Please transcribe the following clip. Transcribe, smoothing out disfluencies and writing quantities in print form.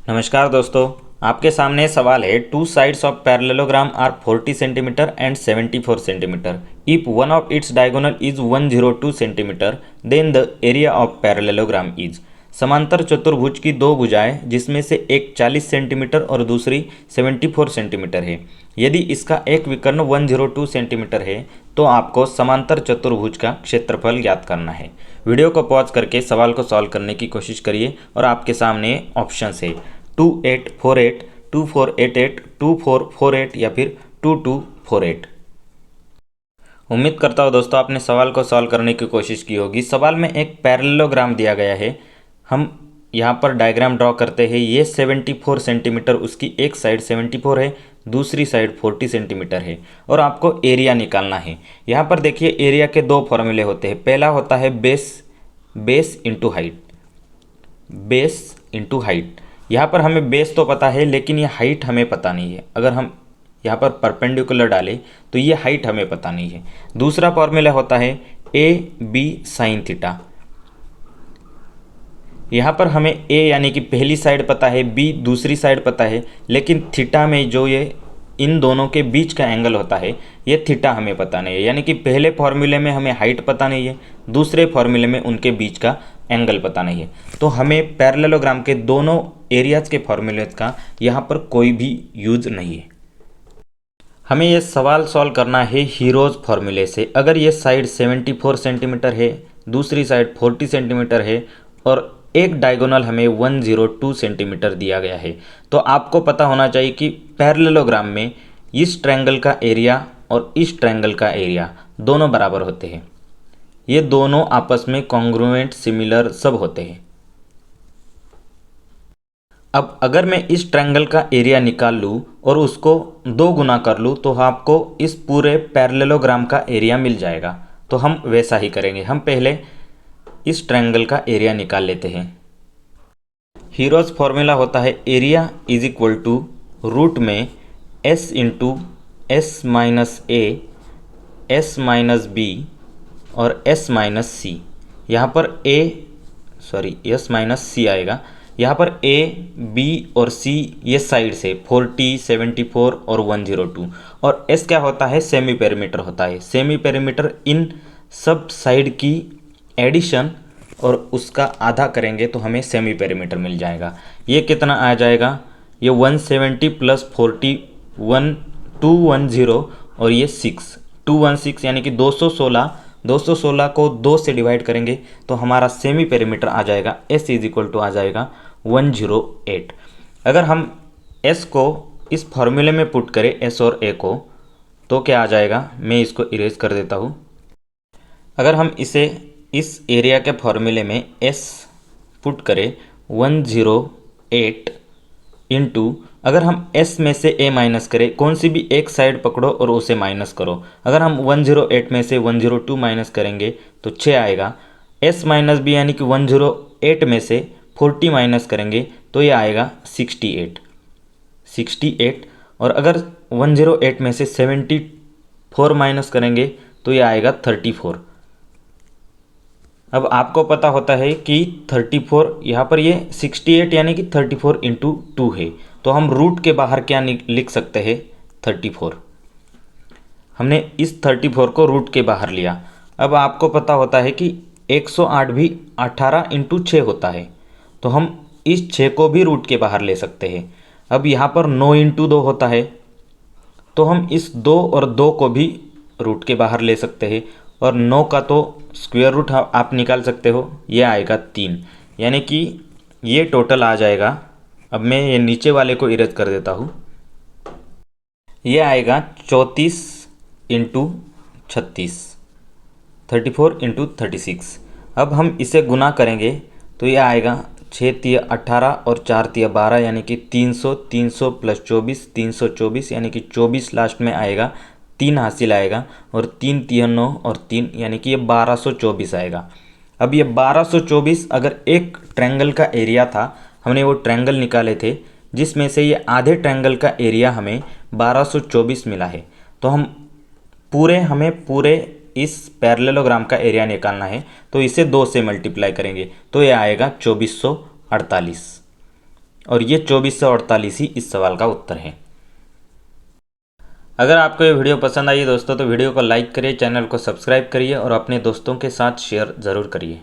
नमस्कार दोस्तों, आपके सामने सवाल है two sides of parallelogram are 40 centimetre and 74 centimetre. If one of its diagonal is 102 centimetre then the area of parallelogram is. समांतर चतुर्भुज की दो भुजाएं जिसमें से एक 40 सेंटीमीटर और दूसरी 74 सेंटीमीटर है। यदि इसका एक विकर्ण 102 सेंटीमीटर है तो आपको समांतर चतुर्भुज का क्षेत्रफल ज्ञात करना है। वीडियो को पॉज करके सवाल को सॉल्व करने की कोशिश करिए और आपके सामने ऑप्शंस है 2848, 2488, 2448 या फिर 2248। उम्मीद करता हूँ दोस्तों आपने सवाल को सॉल्व करने की कोशिश की होगी। सवाल में एक पैरेललोग्राम दिया गया है, हम यहाँ पर डायग्राम ड्रॉ करते हैं। ये 74 सेंटीमीटर, उसकी एक साइड 74 है, दूसरी साइड 40 सेंटीमीटर है और आपको एरिया निकालना है। यहाँ पर देखिए एरिया के दो फॉर्मूले होते हैं। पहला होता है base into height, base into height. यहाँ पर हमें बेस तो पता है लेकिन ये हाइट हमें पता नहीं है। अगर हम यहाँ पर परपेंडिकुलर डालें तो ये हाइट हमें पता नहीं है। दूसरा फॉर्मूला होता है ए बी साइन थीटा। यहाँ पर हमें ए यानी कि पहली साइड पता है, बी दूसरी साइड पता है, लेकिन थीटा में जो ये इन दोनों के बीच का एंगल होता है ये थीटा हमें पता नहीं है। यानी कि पहले फॉर्मूले में हमें हाइट पता नहीं है, दूसरे फॉर्मूले में उनके बीच का एंगल पता नहीं है। तो हमें पैरेललोग्राम के दोनों एरियाज के फॉर्मूले का यहाँ पर कोई भी यूज नहीं है। हमें ये सवाल सॉल्व करना है हीरोज फॉर्मूले से। अगर ये साइड 74 सेंटीमीटर है, दूसरी साइड 40 सेंटीमीटर है और एक डायगोनल हमें 102 सेंटीमीटर दिया गया है, तो आपको पता होना चाहिए कि पैरेललोग्राम में इस ट्रायंगल का एरिया और इस ट्रायंगल का एरिया दोनों बराबर होते हैं। ये दोनों आपस में कॉन्ग्रुएंट, सिमिलर सब होते हैं। अब अगर मैं इस ट्रायंगल का एरिया निकाल लूँ और उसको 2 गुना कर लूँ तो आपको इस पूरे पैरेललोग्राम का एरिया मिल जाएगा। तो हम वैसा ही करेंगे। हम पहले इस ट्रायंगल का एरिया निकाल लेते हैं। हीरोज फॉर्मूला होता है area is equal to root में S into S minus A, S minus B और एस माइनस सी। यहाँ पर एस माइनस सी आएगा। यहाँ पर ए बी और सी ये साइड से 40, 74 और 102 और एस क्या होता है, सेमी पेरीमीटर होता है। सेमी पेरीमीटर इन सब साइड की एडिशन और उसका आधा करेंगे तो हमें सेमी पेरीमीटर मिल जाएगा। ये कितना आ जाएगा, ये 170 प्लस 40 210 और ये 216 यानी कि 216 को 2 से डिवाइड करेंगे तो हमारा सेमी पेरीमीटर आ जाएगा एस इज इक्वल टू आ जाएगा 108। अगर हम एस को इस फॉर्मूले में पुट करें, एस और ए को, तो क्या आ जाएगा, मैं इसको इरेज कर देता हूँ। अगर हम इसे इस एरिया के फॉर्मूले में एस पुट करें 108 इंटू, अगर हम s में से a माइनस करें, कौन सी भी एक साइड पकड़ो और उसे माइनस करो। अगर हम 108 में से 102 माइनस करेंगे तो 6 आएगा। s माइनस बी यानी कि 108 में से 40 माइनस करेंगे तो ये आएगा 68। और अगर 108 में से 74 माइनस करेंगे तो ये आएगा 34। अब आपको पता होता है कि 34 यहाँ पर ये 68 यानी कि 34 इंटू 2 है, तो हम रूट के बाहर क्या लिख सकते हैं, 34। हमने इस 34 को रूट के बाहर लिया। अब आपको पता होता है कि 108 भी 18 इंटू 6 होता है, तो हम इस 6 को भी रूट के बाहर ले सकते हैं। अब यहाँ पर 9 इंटू 2 होता है, तो हम इस 2 और 2 को भी रूट के बाहर ले सकते हैं और 9 का तो स्क्वायर रूट आप निकाल सकते हो, ये आएगा 3, यानी कि ये टोटल आ जाएगा। अब मैं ये नीचे वाले को इरेज कर देता हूँ। ये आएगा 34 इंटू 36, 34 इंटू 36। अब हम इसे गुना करेंगे तो ये आएगा 6 तिया 18 और 4 तिया 12 यानी कि 300 प्लस 24 324 यानी कि 24 लास्ट में आएगा, 3 हासिल आएगा और 3 तिया 9 और 3 यानी कि ये 1224 आएगा। अब ये 1224 अगर एक ट्रायंगल का एरिया था, हमने वो ट्रायंगल निकाले थे जिसमें से ये आधे ट्रायंगल का एरिया हमें 1224 मिला है, तो हमें पूरे इस पैरेललोग्राम का एरिया निकालना है, तो इसे 2 से मल्टीप्लाई करेंगे तो ये आएगा 2448। और ये 24 से 48 ही इस सवाल का उत्तर है। अगर आपको ये वीडियो पसंद आई दोस्तों तो वीडियो को लाइक करिए, चैनल को सब्सक्राइब करिए और अपने दोस्तों के साथ शेयर ज़रूर करिए।